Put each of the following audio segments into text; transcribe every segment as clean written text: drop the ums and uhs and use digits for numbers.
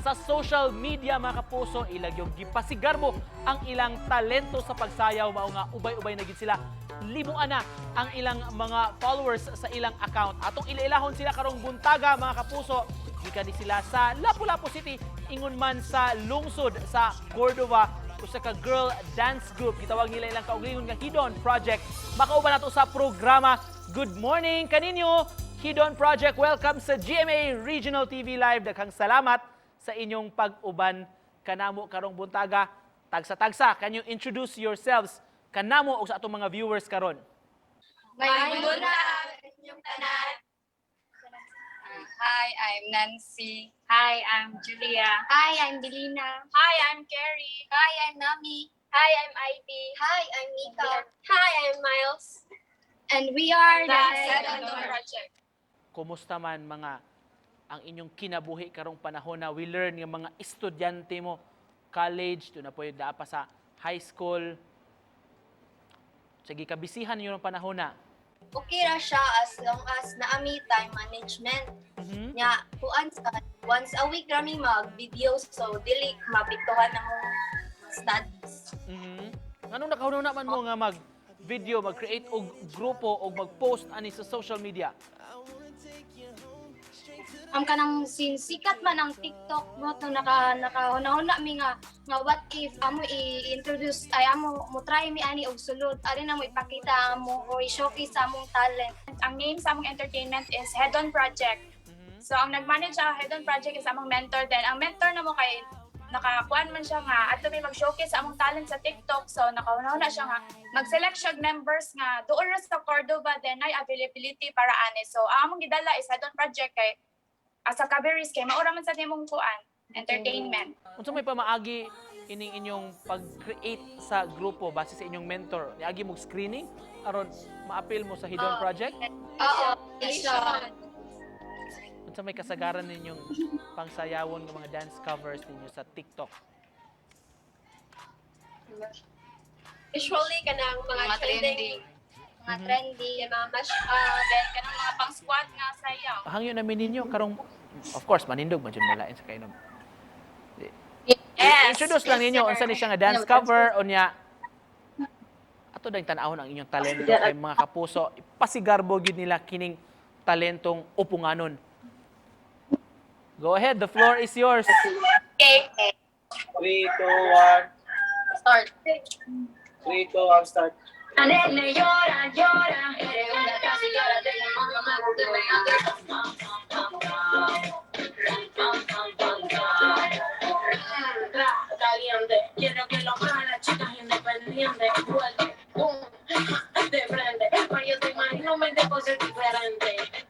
sa social media mga kapuso, ilang yung gipasigar mo ang ilang talento sa pagsayaw, mao nga ubay-ubay na gid sila. Limuan na ang ilang mga followers sa ilang account. Atong ilailahon sila karong buntaga mga kapuso. Gikan sila sa Lapu-Lapu City, ingon man sa lungsod sa Cordova, usa ka girl dance group. Gitawag nila ilang kaugalingon nga Hidon Project. Makauban nato sa programa. Good morning kaninyo, Hidon Project. Welcome sa GMA Regional TV Live. Daghang salamat sa inyong pag-uban kanamo karong buntaga. Tagsa-tagsa, can you introduce yourselves kanamo o sa atong mga viewers karon? Maayong inyong tanan. Hi, I'm Nancy. Hi, I'm Julia. Hi, I'm Delina. Hi, I'm Carrie. Hi, I'm Nami. Hi, I'm Ivy. Hi, I'm Nika. Hi, I'm Miles. And we are The the Sedondon Project. Kumusta man mga ang inyong kinabuhi karong panahon na we learn nga mga estudyante mo, college, doon na po yung pa sa high school. Sige, kabisihan niyo ng panahon na. okay ra siya as long as naami time management. Nya, kuan sa once a week rami mag-videos so dili mapiktuhan ang studies. Anong nakahuna naman mo nga mag-video, mag-create og grupo o mag-post ani sa social media? Ang kanang sikat man ang TikTok mo to nakahuna mi nga what if amo i-introduce ay amo mo try mi ani og sulod ari na mo ipakita amo o i-showcase sa among talent. Ang name sa among entertainment is Head-On Project. So, ang nag-manage sa Head-On Project is among mentor din. Ang mentor na mo kay nakakuan man siya nga at may mag-showcase sa among talent sa TikTok. So, nakahuna siya nga mag-select siya members nga doon ra sa Cordova then ay availability para ani. So, ang among gidala is Head-On Project kay asa Cabarrus kay maura man sa nimong kuan entertainment. Unsa may pamaagi ining inyong pag-create sa grupo base sa inyong mentor? Niagi mo screening aron ma-appeal mo sa Hidon Project? Oo, siya. Unsa may kasagaran ninyong pangsayawon ng mga dance covers ninyo sa TikTok? Usually kanang mga trending, Mga trendy. yung mga mash then kanang mga pang-squad nga sayaw. Hangyo namin ninyo karong of course manindog man jud malain sa kainom. Yes. Introduce lang ninyo unsa ni siya nga dance cover unya. Ato dang tan-awon ang inyong talento kay mga kapuso, ipasigarbo gyud nila kining talentong upunganon. Go ahead, the floor is yours. Okay. 3, 2, 1. Start. 3, 2, 1, start. Nene llora, llora, eres una casi llora, tengo mamá, me gusta, me ande. Caliente, quiero que lo muevan las chicas independientes, vuelve, boom, de frente, pero yo te imagino 20 cosas diferentes.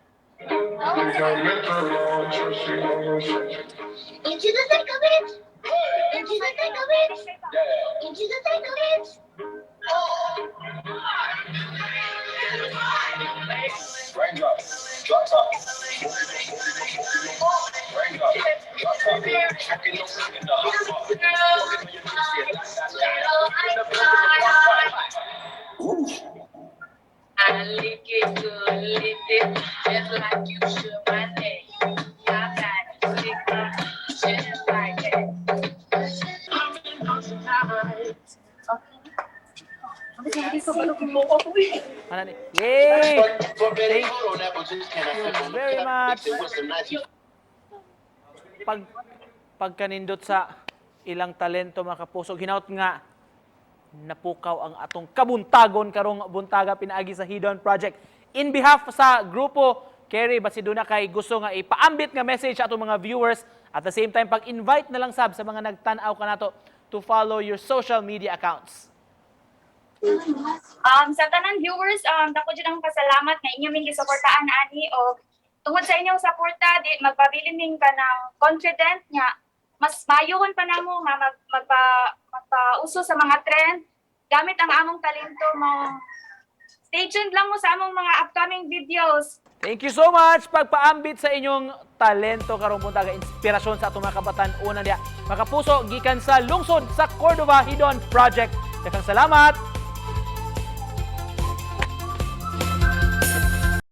Into the thick of it. Into the thick of it. Into the thick of it. Raindrops, drop top. Raindrops, drop top. Tracking no sleep in the hot spot. Walking on your shit. I lick it good, lick it just like you should my name. Y'all got it, lick it just like that. I'm in those times. Ano ni? Yay! Thank you very much. Pagkanindot sa ilang talento mga kapuso, hinaut nga napukaw ang atong kabuntagon karong buntaga pinaagi sa Hidon Project. In behalf sa grupo, Carrie, basi doon na kay gusto nga ipaambit nga message sa atong mga viewers at the same time pag-invite na lang sab sa mga nagtan-aw kanato to follow your social media accounts. Sa tanan viewers, dako jud ang pasalamat nga inyo min gisuportaan ani o tungod sa inyong suporta di magpabilin ning kanang confident nga mas mayuhon pa namo nga magpauso sa mga trend gamit ang among talento mo. Stay tuned lang mo sa among mga upcoming videos. Thank you so much pagpaambit sa inyong talento karong buntaga, inspirasyon sa atong mga kabatan-onan diya. Mga kapuso, gikan sa lungsod sa Cordova Hidon Project. Daghang salamat.